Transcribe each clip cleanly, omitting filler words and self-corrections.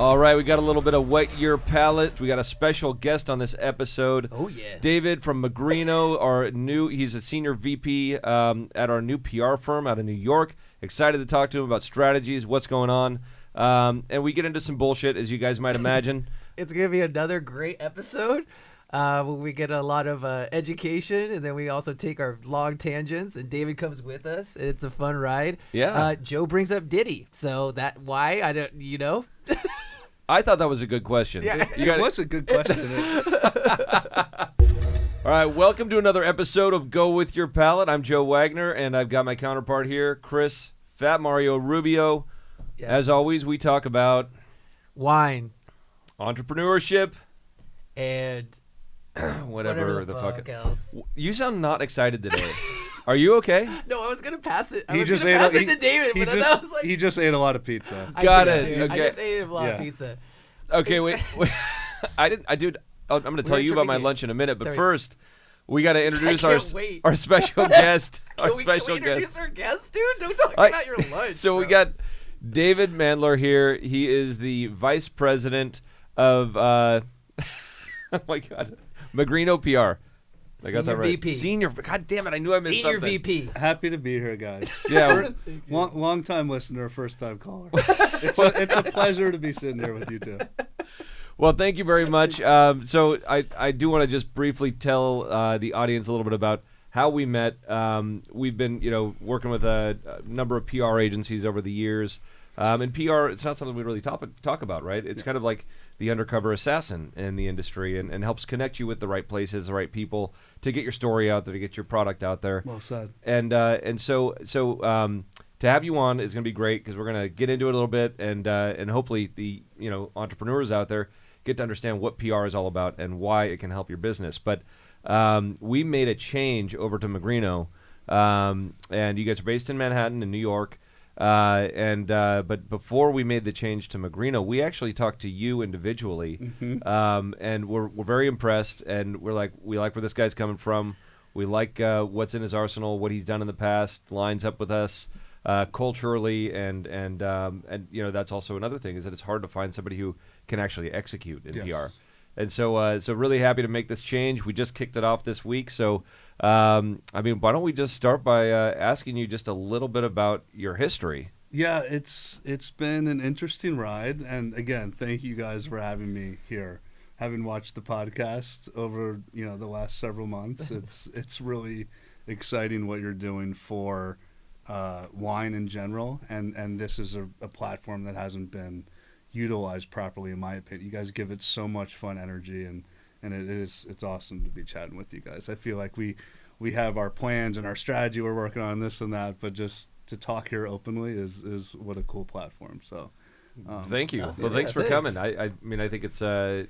All right, we got a little bit of Wet Your Palate. We got a special guest on this episode. Oh, yeah. David from Magrino, he's a senior VP at our new PR firm out of New York. Excited to talk to him about strategies, what's going on. And we get into some bullshit, as you guys might imagine. It's going to be another great episode. We get a lot of education, and then we also take our long tangents, and David comes with us. It's a fun ride. Yeah. Joe brings up Diddy. So why? I don't, I thought that was a good question. Yeah. It was a good question. All right, welcome to another episode of Go With Your Palate. I'm Joe Wagner, and I've got my counterpart here, Chris Fat Mario Rubio. Yes. As always, we talk about wine entrepreneurship and whatever the fuck else. You sound not excited today. Are you okay? No, I was going to pass it. He I was going to pass it to David, but I was like... He just ate a lot of pizza. Got it. it. Okay. I just ate a lot of pizza. Okay, wait. I'm going to tell you about my lunch in a minute, but first, we got to introduce our special guest. Can we introduce our guest, dude? Don't talk about your lunch. So we got David Mandler here. He is the vice president of, oh my God, Magrino PR. I got that right. VP. Senior. God damn it! I knew I missed something. Senior VP. Happy to be here, guys. Yeah, long time listener, first time caller. It's a pleasure to be sitting here with you two. Well, thank you very much. So I do want to just briefly tell the audience a little bit about how we met. We've been working with a number of PR agencies over the years. And PR, it's not something we really talk about, right? It's kind of like the undercover assassin in the industry, and helps connect you with the right places, the right people, to get your story out there, to get your product out there. Well said. And so to have you on is going to be great, because we're going to get into it a little bit, and hopefully the entrepreneurs out there get to understand what PR is all about and why it can help your business. But we made a change over to Magrino, and you guys are based in Manhattan in New York. But before we made the change to Magrino, we actually talked to you individually, and we're very impressed, and we like where this guy's coming from. We like what's in his arsenal, what he's done in the past, lines up with us culturally, and that's also another thing, is that it's hard to find somebody who can actually execute in PR. And so really happy to make this change. We just kicked it off this week. So, why don't we just start by asking you just a little bit about your history? Yeah, it's been an interesting ride. And again, thank you guys for having me here. Having watched the podcast over, the last several months, it's really exciting what you're doing for wine in general. And this is a platform that hasn't been utilized properly, in my opinion. You guys give it so much fun energy, and it's awesome to be chatting with you guys. I feel like we have our plans and our strategy we're working on, this and that, but just to talk here openly is what a cool platform. So thank you. Well, thanks for coming. I think it's the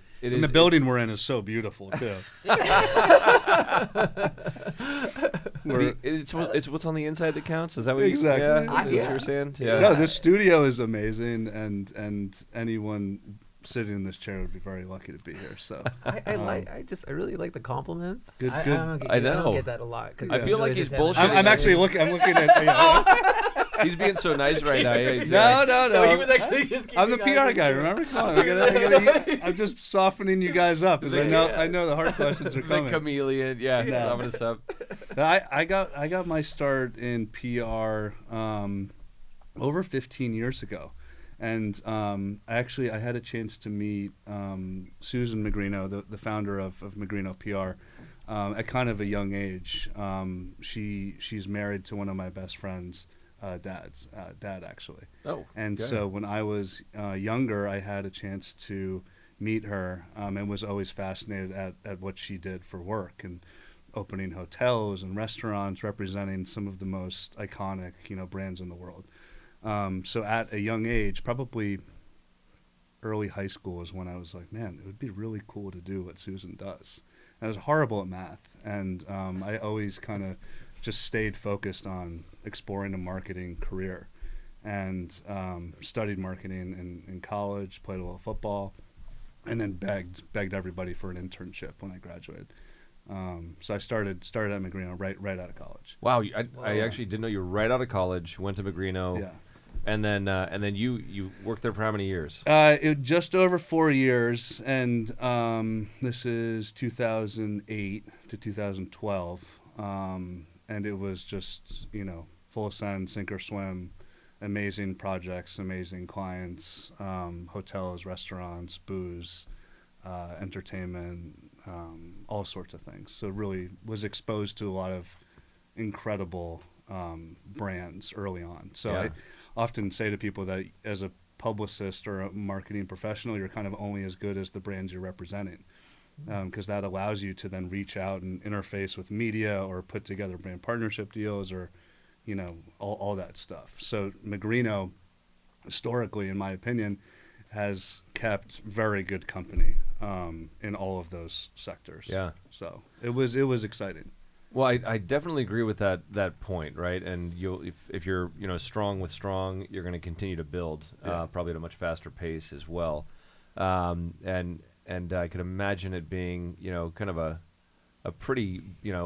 building we're in is so beautiful too. It's what's on the inside that counts. Is that what exactly? What you were saying? Yeah. No, this studio is amazing, and anyone sitting in this chair would be very lucky to be here. So I really like the compliments. Good. I know. I don't get that a lot. I feel like he's bullshitting. I'm actually looking. I'm looking at. He's being so nice right now. No. He was actually just. I'm the PR guy. Remember? Come on. I'm just softening you guys up, because I know the hard questions are coming. The chameleon, soften us up. I got my start in PR over 15 years ago, and I had a chance to meet Susan Magrino, the founder of Magrino PR, at kind of a young age. She's married to one of my best friends. Dad actually. Oh. And so when I was younger, I had a chance to meet her, and was always fascinated at what she did for work, and opening hotels and restaurants, representing some of the most iconic brands in the world. So at a young age, probably early high school, is when I was like, man, it would be really cool to do what Susan does. And I was horrible at math, and I always kind of just stayed focused on exploring a marketing career, and studied marketing in college, played a little football, and then begged everybody for an internship when I graduated. So I started at Magrino right out of college. Wow, I actually didn't know you were right out of college. Went to Magrino. Yeah. And then you worked there for how many years? Just over 4 years, and this is 2008 to 2012, and it was just full send, sink or swim, amazing projects, amazing clients, hotels, restaurants, booze, entertainment, all sorts of things. So really was exposed to a lot of incredible brands early on. So I often say to people that as a publicist or a marketing professional, you're kind of only as good as the brands you're representing, because that allows you to then reach out and interface with media or put together brand partnership deals or all that stuff. So Magrino, historically, in my opinion, has kept very good company in all of those sectors. Yeah. So it was exciting. Well, I definitely agree with that point, right? And if you're strong with strong, you're going to continue to build, probably at a much faster pace as well. And I could imagine it being kind of a pretty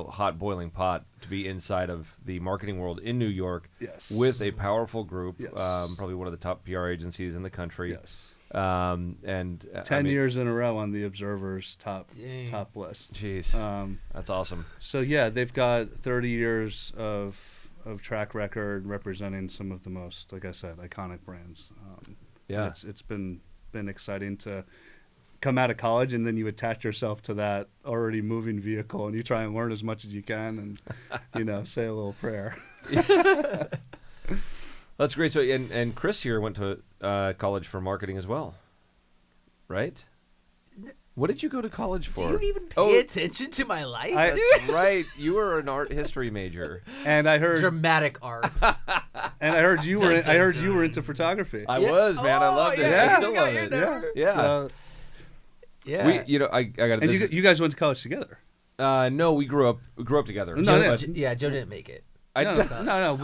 hot boiling pot to be inside of the marketing world in New York. Yes. With a powerful group, Yes. Probably one of the top PR agencies in the country. Yes. And 10 years in a row on the Observer's top list. Jeez, that's awesome. So yeah, they've got 30 years of track record representing some of the most, like I said, iconic brands. It's been exciting to come out of college, and then you attach yourself to that already moving vehicle, and you try and learn as much as you can, and say a little prayer. That's great. So, and Chris here went to college for marketing as well, right? What did you go to college for? Do you even pay attention to my life, dude? That's right. You were an art history major, and I heard dramatic arts. And I heard you were. I heard you were into photography. I was, man. I loved it. I still love it. Yeah. So, yeah. I got. And you guys went to college together? No, we grew up together. No, Joe didn't make it. No.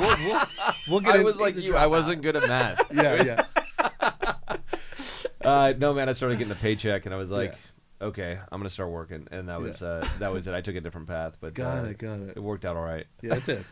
We'll get. I was like you. I wasn't good at math. Yeah. No, man. I started getting a paycheck, and I was like, okay, I'm gonna start working, and that was it. I took a different path, but got it. It worked out all right. Yeah, it did.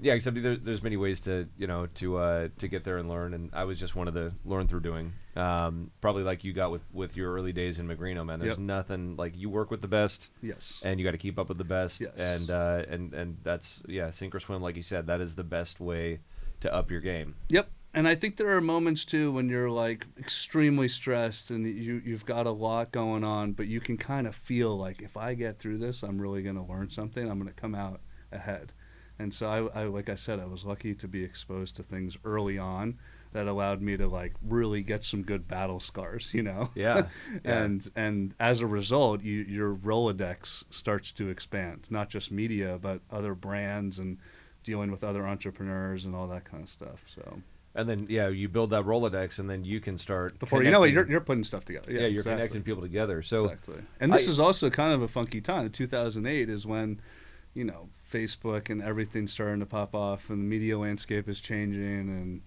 Except there's many ways to get there and learn, and I was just one of the learn through doing. Probably like you got with your early days in Magrino, man. There's nothing like you work with the best, yes, and you got to keep up with the best, yes, and that's sink or swim, like you said. That is the best way to up your game. Yep. And I think there are moments too when you're like extremely stressed and you've got a lot going on, but you can kind of feel like if I get through this, I'm really going to learn something. I'm going to come out ahead. And so I like I said, I was lucky to be exposed to things early on that allowed me to like really get some good battle scars, Yeah. And as a result, your Rolodex starts to expand, not just media, but other brands and dealing with other entrepreneurs and all that kind of stuff. So. And then you build that Rolodex, and then you can start before you know it, you're putting stuff together. Yeah, you're connecting people together. So exactly. And this is also kind of a funky time. 2008 is when, Facebook and everything's starting to pop off, and the media landscape is changing,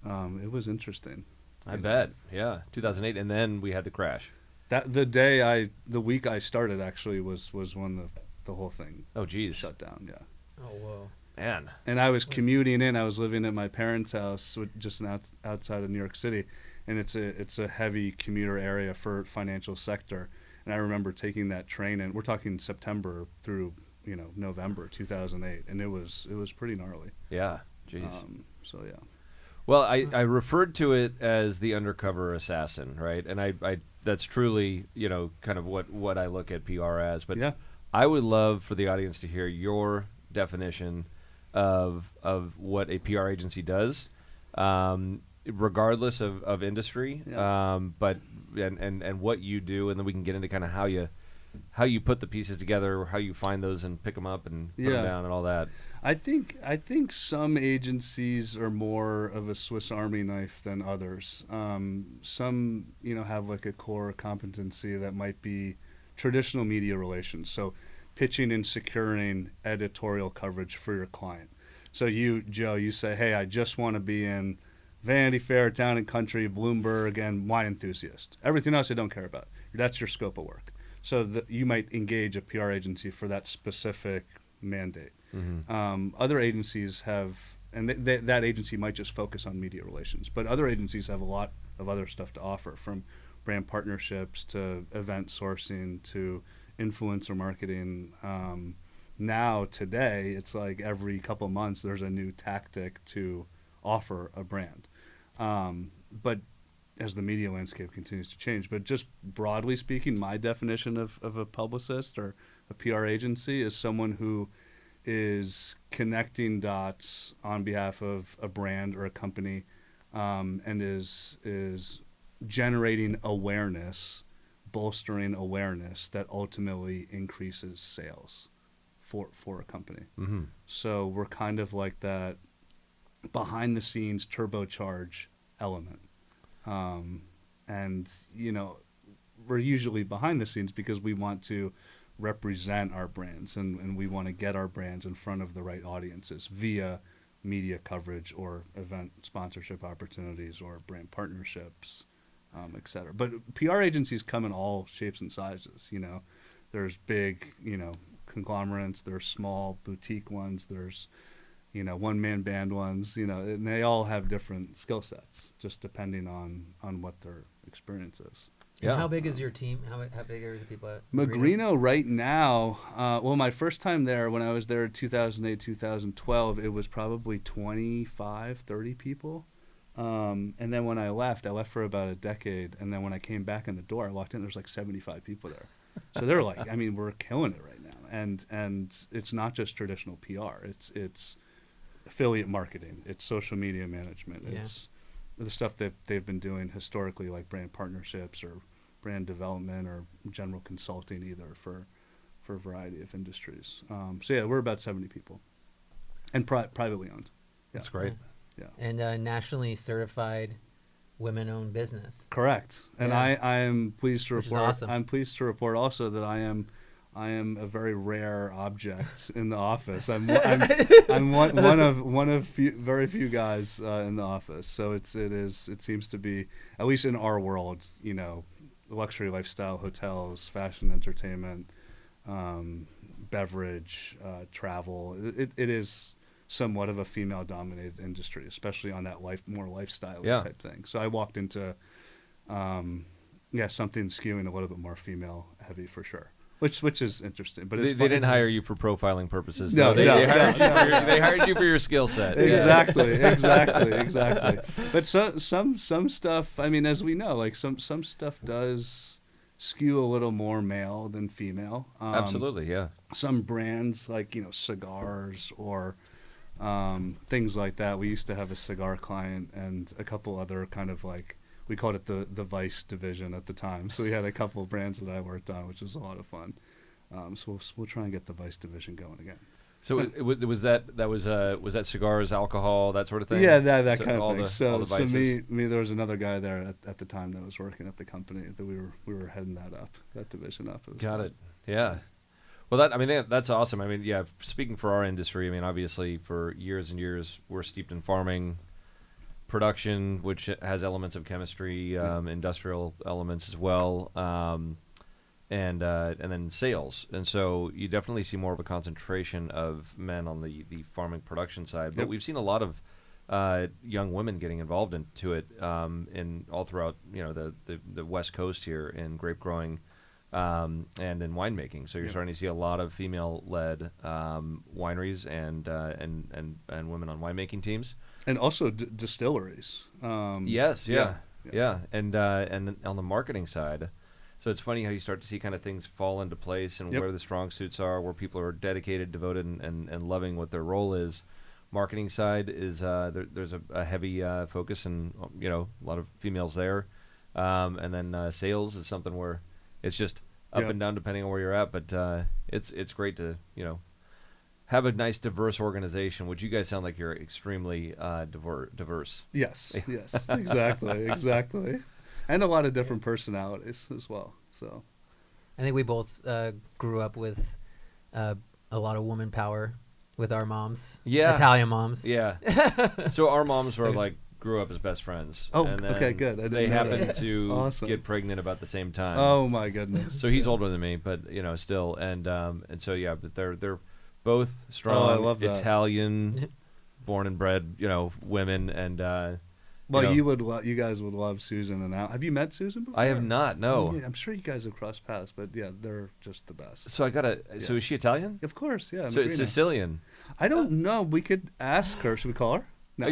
and it was interesting. I bet. Yeah, 2008, and then we had the crash. The week I started actually was when the whole thing. Oh, geez. Shut down. Yeah. Oh, whoa. Man. And I was commuting in. I was living at my parents' house, just outside of New York City, and it's a heavy commuter area for financial sector. And I remember taking that train, and we're talking September through November 2008, and it was pretty gnarly. Yeah. Jeez. So yeah. Well, I referred to it as the undercover assassin, right? And I that's truly kind of what I look at PR as. But I would love for the audience to hear your definition of what a PR agency does, regardless of industry, but and what you do, and then we can get into kind of how you put the pieces together, or how you find those and pick them up and put them down and all that. I think some agencies are more of a Swiss Army knife than others. Some have like a core competency that might be traditional media relations. So pitching and securing editorial coverage for your client. So you, Joe, you say, hey, I just want to be in Vanity Fair, Town and Country, Bloomberg, and Wine Enthusiast. Everything else I don't care about. That's your scope of work. So you might engage a PR agency for that specific mandate. Mm-hmm. Other agencies have and that agency might just focus on media relations, but other agencies have a lot of other stuff to offer, from brand partnerships to event sourcing to influencer marketing. Now today, it's like every couple months there's a new tactic to offer a brand. But as the media landscape continues to change, but just broadly speaking, my definition of a publicist or a PR agency is someone who is connecting dots on behalf of a brand or a company, and is generating awareness, bolstering awareness that ultimately increases sales for a company. Mm-hmm. So we're kind of like that behind the scenes turbocharge element. And, you know, we're usually behind the scenes because we want to represent our brands, and we want to get our brands in front of the right audiences via media coverage or event sponsorship opportunities or brand partnerships, et cetera. But PR agencies come in all shapes and sizes. You know, there's big, you know, conglomerates, there's small boutique ones, there's, you know, one-man band ones, you know, and they all have different skill sets, just depending on what their experience is. And Yeah. how big is your team? How big are the people at Magrino right now, well, my first time there, when I was there in 2008, 2012, it was probably 25, 30 people. And then when I left for about a decade. And then when I came back in the door, I walked in, there's like 75 people there. So they're like, I mean, we're killing it right now. And it's not just traditional PR. It's affiliate marketing. It's social media management. Yeah. It's the stuff that they've been doing historically, like brand partnerships or brand development or general consulting, either for a variety of industries. So yeah, we're about 70 people, and privately owned. Yeah. That's great. Yeah. And nationally certified women-owned business. Correct. And Yeah. I am pleased to Which is report. awesome. I'm pleased to report also that I am a very rare object in the office. I'm one of very few guys in the office. So it seems to be, at least in our world, you know, luxury lifestyle, hotels, fashion, entertainment, beverage, travel. It is somewhat of a female-dominated industry, especially on that more lifestyle type thing. So I walked into something skewing a little bit more female heavy for sure. Which is interesting, but They it's didn't hire you for profiling purposes. No, they no, they hired you for your skill set. Exactly. But some stuff, I mean, as we know, like some stuff does skew a little more male than female. Absolutely, yeah. Some brands, like, you know, cigars or things like that. We used to have a cigar client and a couple other kind of like, we called it the Vice division at the time. So we had a couple of brands that I worked on, which was a lot of fun. So we'll try and get the Vice division going again. So was that cigars, alcohol, that sort of thing? Yeah, that So kind of thing. all the So vices. me, there was another guy there at the time that was working at the company that we were heading that division up. Got it. Yeah. Well, that's awesome. I mean, yeah. Speaking for our industry, I mean, obviously, for years and years, we're steeped in farming, production, which has elements of chemistry, industrial elements as well, and then sales. And so you definitely see more of a concentration of men on the farming production side. But we've seen a lot of young women getting involved into it in all throughout, you know, the West Coast here in grape growing. And in winemaking, so you're starting to see a lot of female-led wineries and women on winemaking teams, and also distilleries. Yes, yeah, and on the marketing side, so it's funny how you start to see kind of things fall into place and where the strong suits are, where people are dedicated, devoted, and loving what their role is. Marketing side is there's a heavy focus, and you know, a lot of females there, and then sales is something where it's just up and down depending on where you're at, but it's great to, you know, have a nice diverse organization, which you guys sound like you're extremely diverse. Yes, exactly, and a lot of different personalities as well. So I think we both grew up with a lot of woman power with our moms. Yeah. Italian moms. Yeah. So our moms were like, grew up as best friends. Oh, and then okay, good. I didn't they know happened that. to Awesome. get pregnant about the same time. Oh my goodness. So he's older than me, but you know, still, and so yeah, but they're both strong I love that. Italian born and bred, women, and Well, know. you guys would love Susan and Al. Have you met Susan before? I have not. No. Yeah, I'm sure you guys have crossed paths, but yeah, they're just the best. So So is she Italian? Of course, yeah. So it's Magrino. Sicilian. I don't know. We could ask her. Should we call her? No.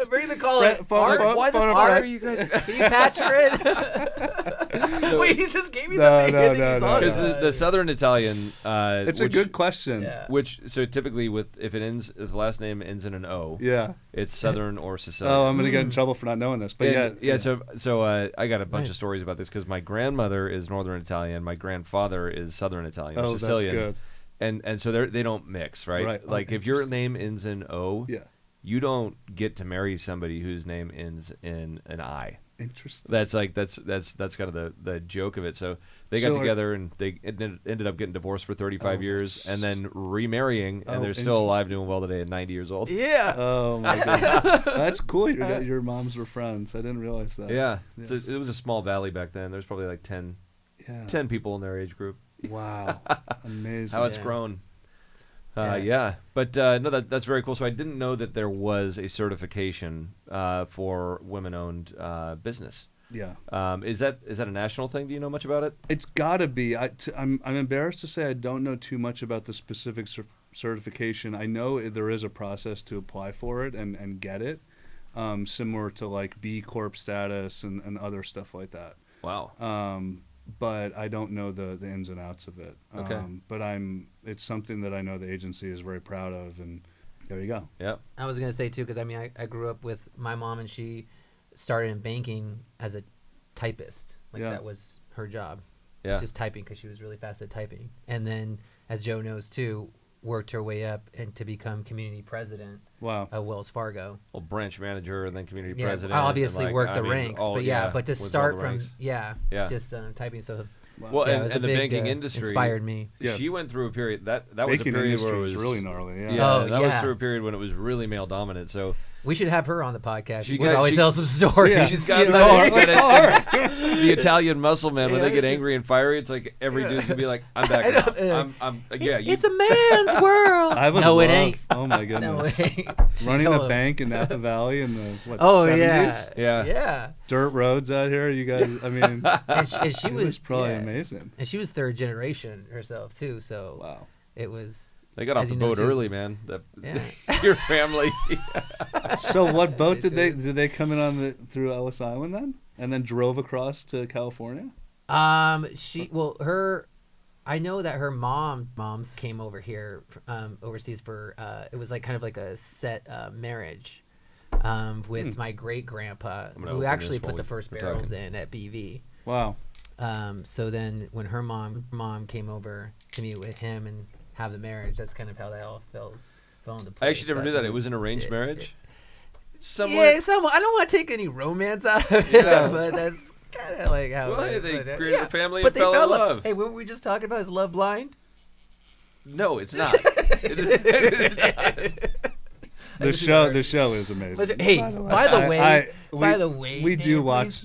Bring the call in. Why the fuck are you guys? Can you patch her in? Wait, he just gave me No, the no. Because the Southern Italian. It's a good question. Yeah. So typically if the last name ends in an O, Yeah. it's Southern or Sicilian. Oh, I'm gonna get in trouble for not knowing this, but yeah. So I got a bunch of stories about this because my grandmother is Northern Italian, my grandfather is Southern Italian, or Oh, Sicilian, that's good. and so they don't mix, right? Right. Like if your name ends in O, Yeah. you don't get to marry somebody whose name ends in an I. Interesting. That's kind of the joke of it. So they got together and they ended up getting divorced for 35 years and then remarrying, and they're still alive, doing well today at 90 years old. Yeah. Oh my god, that's cool. Your moms were friends. I didn't realize that. Yeah. Yes. It was a small valley back then. There's probably like 10 people in their age group. Wow, amazing. How it's grown. But no, that's very cool. So I didn't know that there was a certification for women-owned business. Yeah. Is that a national thing? Do you know much about it? It's got to be. I'm embarrassed to say I don't know too much about the specific certification. I know there is a process to apply for it and get it, similar to like B Corp status and other stuff like that. Wow. But I don't know the ins and outs of it. Okay. But it's something that I know the agency is very proud of, and there you go. Yep. I was gonna say too, because I grew up with my mom, and she started in banking as a typist. That was her job. Yeah. Just typing, because she was really fast at typing. And then, as Joe knows too, worked her way up and to become community president. Wow. Of Wells Fargo. Well, branch manager and then community Yeah, president. I obviously and worked the ranks, but to was start all the from ranks. just typing. So Well, it was and a the big, banking industry inspired me. Yeah. She went through a period that was a Banking period industry where it was really gnarly. Yeah. Yeah, that was through a period when it was really male dominant. So We should have her on the podcast. She She could got- probably she- tell some stories. Yeah. she's got you that, know? Let's call her. the Italian muscle man when Yeah, they get she's- angry and fiery. It's like every dude's gonna be like, "I'm back now. I'm yeah." It's a man's world. I would No, it love- ain't. Oh my No, goodness. it ain't. She Running told a him. bank in Napa Valley in the Oh 70s? Yeah. yeah. Dirt roads out here, you guys. I mean, And she it was was probably yeah. amazing. And she was third generation herself too. So Wow. it was. They got off As the you know, boat too. early, man. Yeah. Your family. So what boat did It did they come in on through Ellis Island then, and then drove across to California? I know that her moms came over here, overseas for it was like kind of like a set marriage, with my great grandpa, I'm gonna who open actually this put the while first we're barrels talking. in at BV. Wow. So then when her mom came over to meet with him and have the marriage, that's kind of how they all fell into place. I actually never But knew that. It was an arranged it- marriage. Yeah, somewhat. I don't want to take any romance out of it, Yeah. but that's kind of like how. Well, it hey, is. they But, created yeah. a family But and they fell in fell love. Hey, what were we just talking about? Is love blind? No, it's not. It is not. The show is amazing. Hey, by the way, we do Dan, watch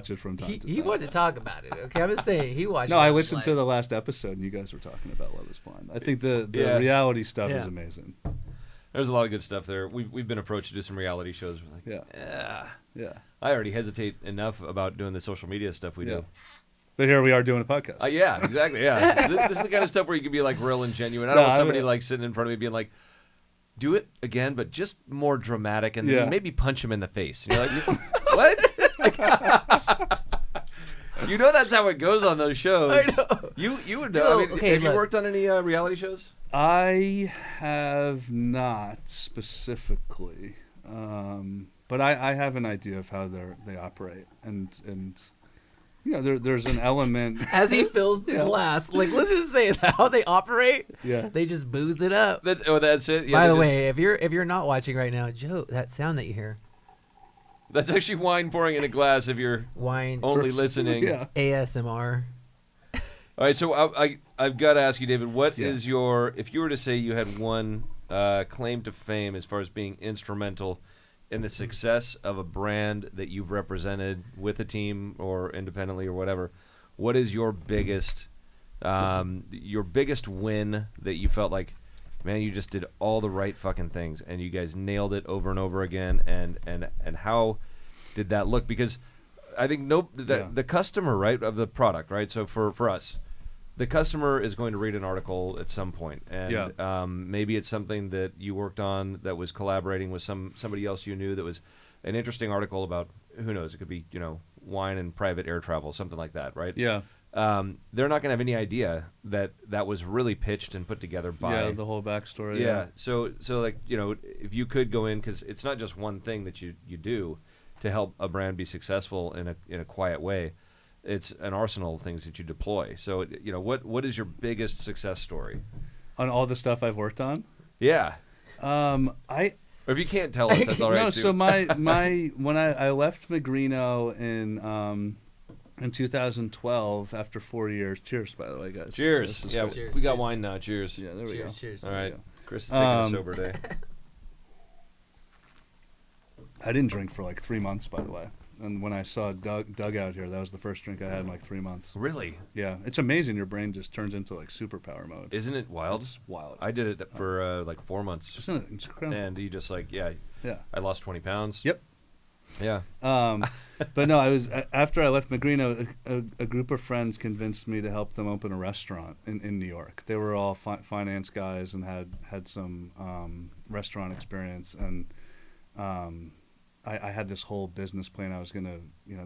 it from time to time. He wanted to talk about it. Okay, I'm just saying he watched. No, I Love listened to Blind. the last episode, and you guys were talking about Love Is Blind. I think the Yeah. reality stuff is Yeah. amazing. There's a lot of good stuff there. We've been approached to do some reality shows. We're like, Yeah. Yeah. I already hesitate enough about doing the social media stuff we Yeah. do. But here we are doing a podcast. Yeah, exactly. Yeah, this is the kind of stuff where you can be like real and genuine. I don't No, want I somebody would- like sitting in front of me being like, "Do it again, but just more dramatic," and Yeah. then maybe punch him in the face. And you're like, "What?" You know that's how it goes on those shows. I know. You would know. No, I mean, okay, have you look. worked on any reality shows? I have not specifically, but I have an idea of how they operate, and you know there's an element. As he fills the Yeah. glass, like let's just say how they operate. Yeah. They just booze it up. That's it. Yeah, By they the just- way, if you're not watching right now, Joe, that sound that you hear, that's actually wine pouring in a glass. If you're wine, only listening, Yeah. ASMR. All right, so I've got to ask you, David, what is Yeah. your, if you were to say you had one claim to fame as far as being instrumental in the success of a brand that you've represented with a team or independently or whatever, what is your biggest win that you felt like man, you just did all the right fucking things, and you guys nailed it over and over again. And how did that look? Because I think the customer, right, of the product, right? So for us, the customer is going to read an article at some point, and maybe it's something that you worked on that was collaborating with somebody else you knew that was an interesting article about, who knows, it could be, wine and private air travel, something like that, right? Yeah. They're not going to have any idea that was really pitched and put together by the whole backstory. Yeah. So like, if you could go in, because it's not just one thing that you do to help a brand be successful in a quiet way. It's an arsenal of things that you deploy. So, what is your biggest success story? On all the stuff I've worked on? Yeah. Or if you can't tell us, that's all right. No, too. so when I left Magrino in 2012 after 4 years. Cheers, by the way, guys. Cheers. Yeah, Cheers. we got Cheers. wine now. Cheers. Yeah, there we go. Cheers. All right. Chris is taking a sober day. I didn't drink for like 3 months, by the way. And when I saw Doug out here, that was the first drink I had in like 3 months. Really? Yeah, it's amazing. Your brain just turns into like superpower mode. Isn't it wild? It's wild. I did it for like 4 months. Isn't it incredible? And you just like, Yeah. I lost 20 pounds. Yep. Yeah. But no, I was after I left Magrino, a group of friends convinced me to help them open a restaurant in New York. They were all finance guys and had some restaurant experience, and I had this whole business plan. I was gonna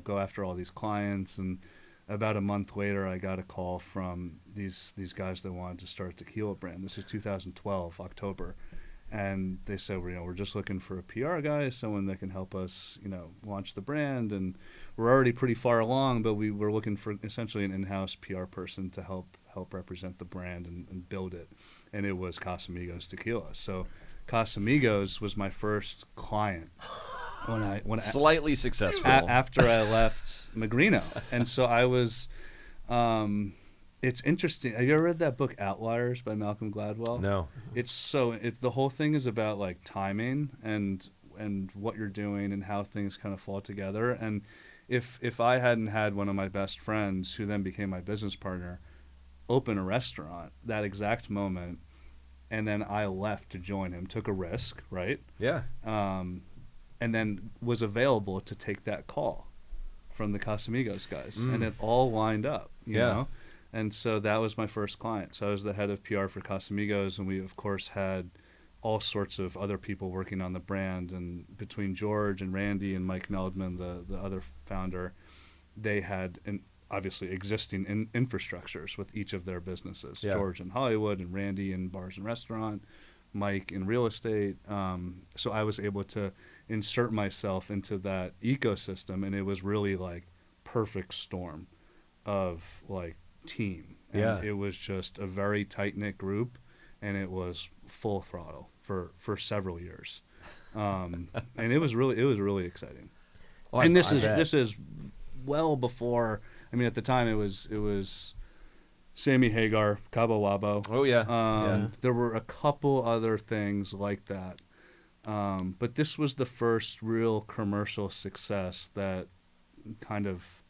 go after all these clients, and about a month later, I got a call from these guys that wanted to start a tequila brand. This is 2012, October. And they said, we're just looking for a PR guy, someone that can help us, launch the brand. And we're already pretty far along, but we were looking for essentially an in-house PR person to help represent the brand and build it. And it was Casamigos Tequila. So Casamigos was my first client when Slightly successful. after I left Magrino. And so I was. It's interesting. Have you ever read that book Outliers by Malcolm Gladwell? No. It's the whole thing is about like timing and what you're doing and how things kind of fall together. And if I hadn't had one of my best friends, who then became my business partner, open a restaurant that exact moment, and then I left to join him, took a risk, right? Yeah. And then was available to take that call from the Casamigos guys, and it all lined up. You know? And so that was my first client. So I was the head of PR for Casamigos, and we, of course, had all sorts of other people working on the brand. And between George and Randy and Mike Meldman, the other founder, they had obviously existing infrastructures with each of their businesses. Yeah. George in Hollywood and Randy in bars and restaurant, Mike in real estate. So I was able to insert myself into that ecosystem, and it was really like perfect storm of like team. And it was just a very tight-knit group, and it was full throttle for several years. And it was really exciting. Oh, and this is well before, I mean, at the time it was Sammy Hagar, Cabo Wabo. Oh yeah. There were a couple other things like that. But this was the first real commercial success that kind of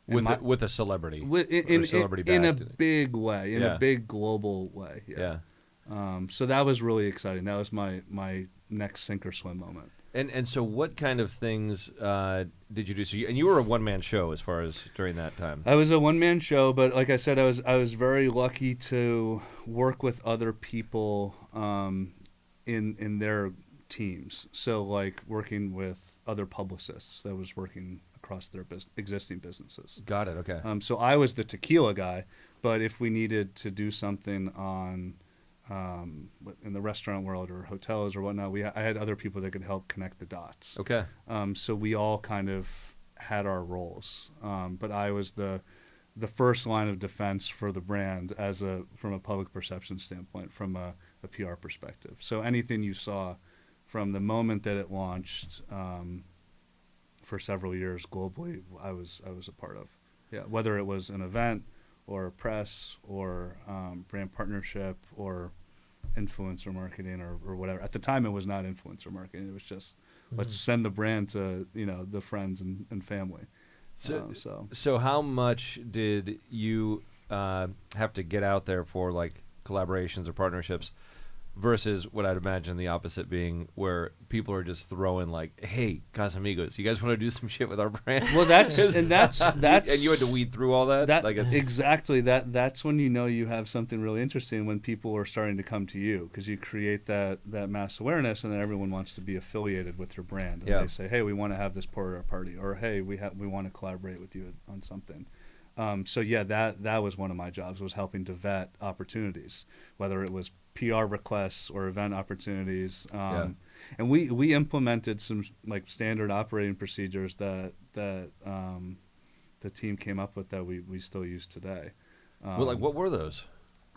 with a celebrity. In a big way, in a big global way. Yeah. So that was really exciting. That was my next sink or swim moment. And so what kind of things did you do? So you were a one-man show as far as during that time. I was a one-man show, but like I said, I was very lucky to work with other people in their teams. So like working with other publicists that was working across their existing businesses. Got it. Okay. So I was the tequila guy, but if we needed to do something on in the restaurant world or hotels or whatnot, I had other people that could help connect the dots. Okay. So we all kind of had our roles, but I was the first line of defense for the brand from a public perception standpoint, from a PR perspective. So anything you saw from the moment that it launched for several years globally, I was a part of. Yeah, whether it was an event or press or brand partnership or influencer marketing or whatever. At the time, it was not influencer marketing. It was just let's send the brand to the friends and family. So how much did you have to get out there for like collaborations or partnerships versus what I'd imagine the opposite being, where people are just throwing like, "Hey, Casamigos, you guys want to do some shit with our brand?" Well, that's and you had to weed through all that. Like it's, exactly that's when you know you have something really interesting, when people are starting to come to you, because you create that mass awareness, and then everyone wants to be affiliated with your brand. And they say, "Hey, we want to have this part of our party," or "Hey, we want to collaborate with you on something." So yeah, that was one of my jobs, was helping to vet opportunities, whether it was PR requests or event opportunities. And we implemented some like standard operating procedures that the team came up with that we still use today. well, like what were those?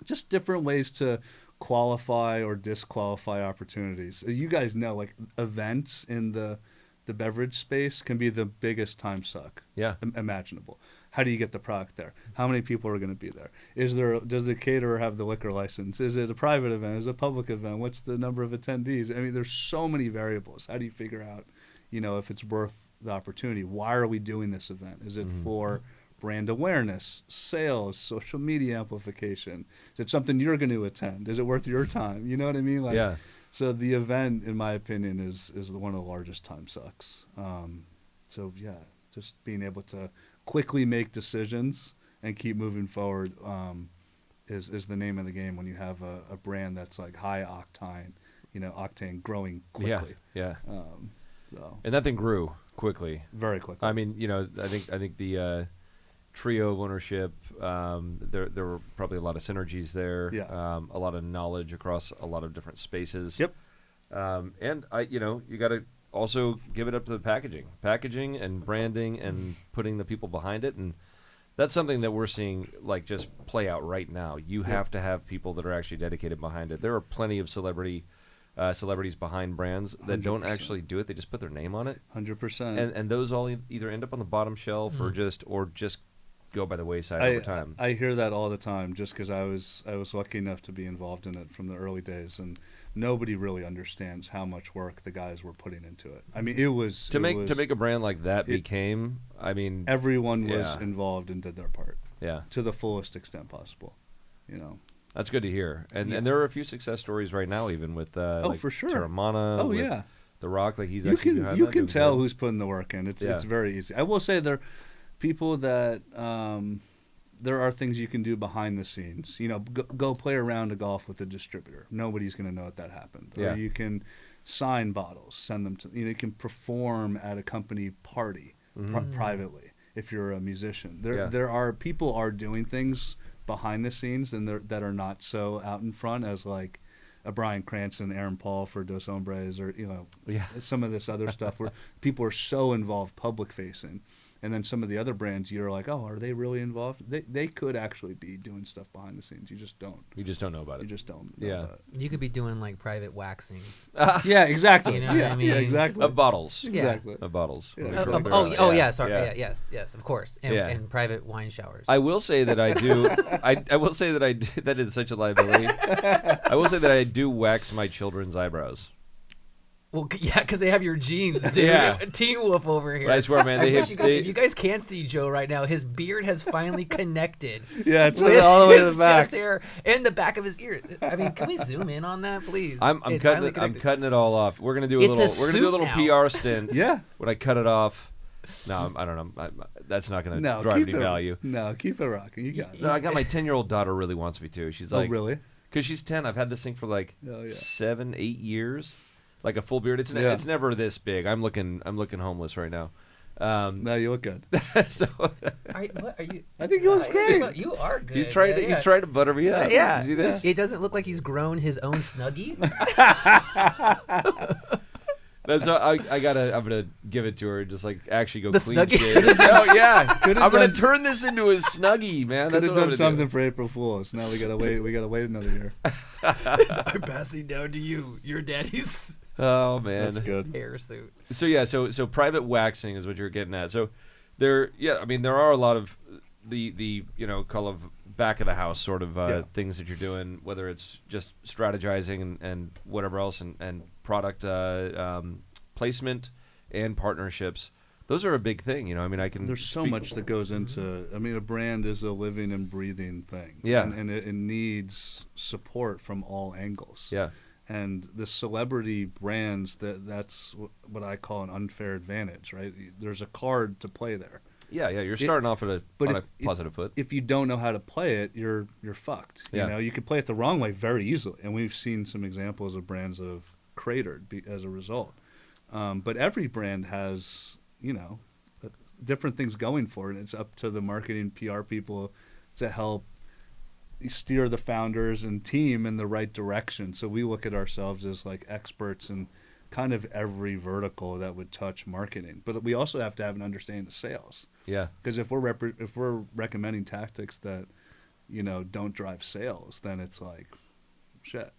Just different ways to qualify or disqualify opportunities. You guys know, like, events in the beverage space can be the biggest time suck imaginable. How do you get the product there? How many people are going to be there? Does the caterer have the liquor license? Is it a private event? Is it a public event? What's the number of attendees? I mean, there's so many variables. How do you figure out, if it's worth the opportunity? Why are we doing this event? Is it for brand awareness, sales, social media amplification? Is it something you're going to attend? Is it worth your time? You know what I mean? Like, so the event, in my opinion, is one of the largest time sucks. So yeah, just being able to quickly make decisions and keep moving forward is the name of the game when you have a brand that's like high octane growing quickly. And that thing grew quickly, very quickly. I mean, I think the trio of ownership, there were probably a lot of synergies there. A lot of knowledge across a lot of different spaces. And you got to also give it up to the packaging and branding and putting the people behind it. And that's something that we're seeing like just play out right now. You have to have people that are actually dedicated behind it. There are plenty of celebrities behind brands that 100%. Don't actually do it. They just put their name on it. 100%. And those all either end up on the bottom shelf or just go by the wayside over time. I hear that all the time, just because I was lucky enough to be involved in it from the early days, and nobody really understands how much work the guys were putting into it. I mean, to make a brand like that became. I mean, everyone was involved and did their part. Yeah, to the fullest extent possible. That's good to hear. And there are a few success stories right now, even with for sure, Terramana. The Rock, like he's actually behind you can tell who's putting the work in. It's very easy. I will say there. People that there are things you can do behind the scenes. Go play a round of golf with a distributor. Nobody's going to know that happened. Or you can sign bottles, send them to. You can perform at a company party privately if you're a musician. There are people are doing things behind the scenes and that are not so out in front as like a Bryan Cranston, Aaron Paul for Dos Hombres, or some of this other stuff where people are so involved public facing. And then some of the other brands, you're like, oh, are they really involved? They could actually be doing stuff behind the scenes. You just don't. You just don't know about it. You just don't know about it. You could be doing like private waxings. Yeah, exactly. You know what I mean? Yeah, exactly. Of bottles. Exactly. Of bottles. Yeah. Sorry. Yeah, yes, of course. And private wine showers. I will say that I do. I will say that I do. That is such a liability. I will say that I do wax my children's eyebrows. Well, yeah, because they have your genes, dude. Teen Wolf over here. But I swear, man. If you guys can't see Joe right now, his beard has finally connected. Yeah, it's all the way to the back. Chest hair and the back of his ear. I mean, can we zoom in on that, please? I'm cutting it all off. We're gonna do a little PR stint. Yeah. When I cut it off. No, I don't know. That's not going to drive any value. No, keep it rocking. You got it. No, I got my 10-year-old daughter really wants me to. She's like, oh, really? Because she's 10. I've had this thing for like 7-8 years. Like a full beard. It's never this big. I'm looking homeless right now. No, you look good. What are you? I think you look great. You are good. He's trying to butter me up. Yeah. You see this? It doesn't look like he's grown his own Snuggie. So I'm gonna give it to her. Just like actually go the clean Snuggie? shave. Oh yeah, I'm gonna turn this into a Snuggie, man. Could have done something for April Fools. Now we gotta wait another year. I'm passing down to you, your daddy's. Oh man, that's good. Hair suit. So private waxing is what you're getting at. So there are a lot of the call of back of the house sort of things that you're doing, whether it's just strategizing and whatever else, and product placement and partnerships. Those are a big thing, I mean, There's so much that goes into. I mean, a brand is a living and breathing thing. Yeah, and it needs support from all angles. Yeah. And the celebrity brands, that's what I call an unfair advantage, right? There's a card to play there. Yeah, you're starting off on a positive foot. If you don't know how to play it, you're fucked. Yeah. You know, you can play it the wrong way very easily, and we've seen some examples of brands that have cratered as a result. But every brand has, different things going for it. It's up to the marketing PR people to help steer the founders and team in the right direction. So we look at ourselves as like experts in kind of every vertical that would touch marketing, but we also have to have an understanding of sales. Yeah, because if we're recommending tactics that don't drive sales, then it's like shit.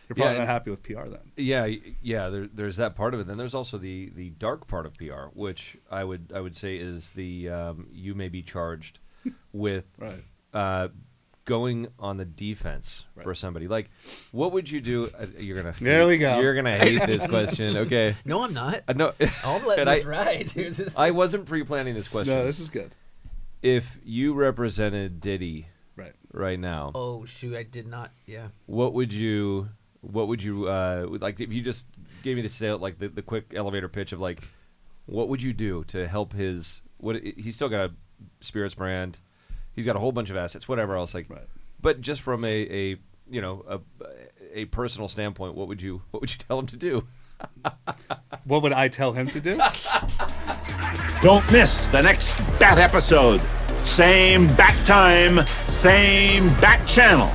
You're probably not happy with PR then. Yeah. There's that part of it. Then there's also the dark part of PR, which I would say is the you may be charged with going on the defense for somebody. Like, what would you do? There we go. You're gonna hate this question. Okay. No, I'm not. No, I'm letting this ride, dude. I wasn't pre-planning this question. No, this is good. If you represented Diddy right now, oh shoot, I did not. Yeah. What would you like if you just gave me the quick elevator pitch of like, what would you do to help he's still got a spirits brand, he's got a whole bunch of assets, whatever else, but just from a personal standpoint, what would you tell him to do? What would I tell him to do? Don't miss the next Bat episode. Same bat time, same bat channel.